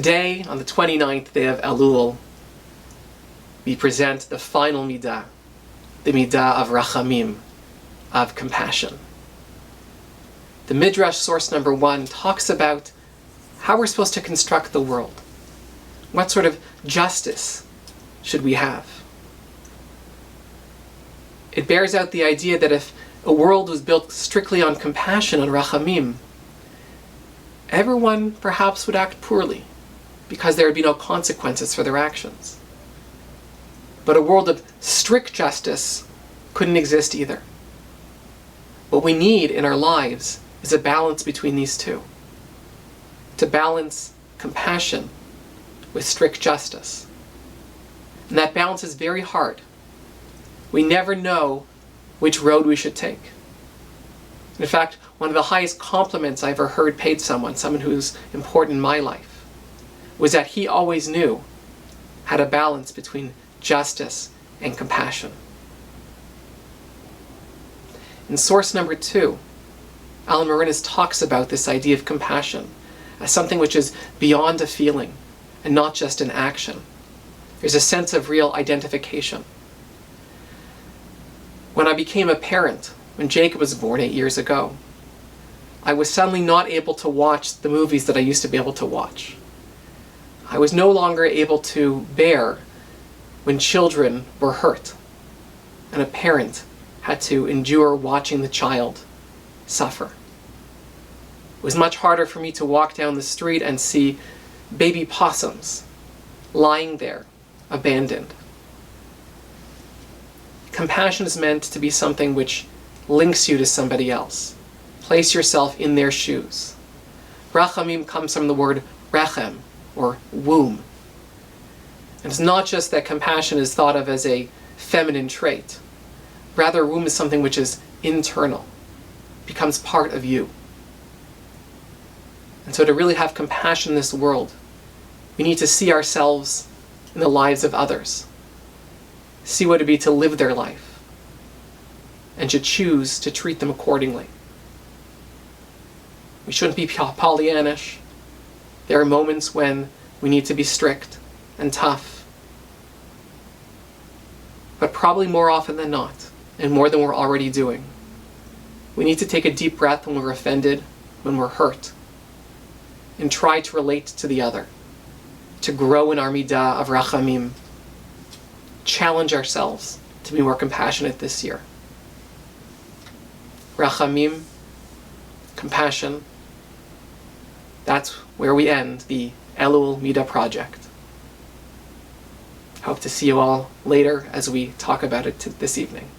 Today, on the 29th day of Elul, we present the final midah, the midah of Rachamim, of compassion. The Midrash source number 1 talks about how we're supposed to construct the world. What sort of justice should we have? It bears out the idea that if a world was built strictly on compassion, on Rachamim, everyone perhaps would act poorly, because there would be no consequences for their actions. But a world of strict justice couldn't exist either. What we need in our lives is a balance between these two. To balance compassion with strict justice. And that balance is very hard. We never know which road we should take. In fact, one of the highest compliments I ever heard paid someone who's important in my life, was that he always knew how to balance between justice and compassion. In source number 2, Morinis talks about this idea of compassion as something which is beyond a feeling and not just an action. There's a sense of real identification. When I became a parent, when Jacob was born 8 years ago, I was suddenly not able to watch the movies that I used to be able to watch. I was no longer able to bear when children were hurt, and a parent had to endure watching the child suffer. It was much harder for me to walk down the street and see baby possums lying there, abandoned. Compassion is meant to be something which links you to somebody else. Place yourself in their shoes. Rachamim comes from the word rechem, or womb. And it's not just that compassion is thought of as a feminine trait. Rather, womb is something which is internal, becomes part of you. And so to really have compassion in this world, we need to see ourselves in the lives of others. See what it would be to live their life, and to choose to treat them accordingly. We shouldn't be Pollyannish. There are moments when we need to be strict and tough. But probably more often than not, and more than we're already doing, we need to take a deep breath when we're offended, when we're hurt, and try to relate to the other, to grow in our midah of Rachamim. Challenge ourselves to be more compassionate this year. Rachamim, compassion, that's where we end the Elul Midah project. Hope to see you all later as we talk about it this evening.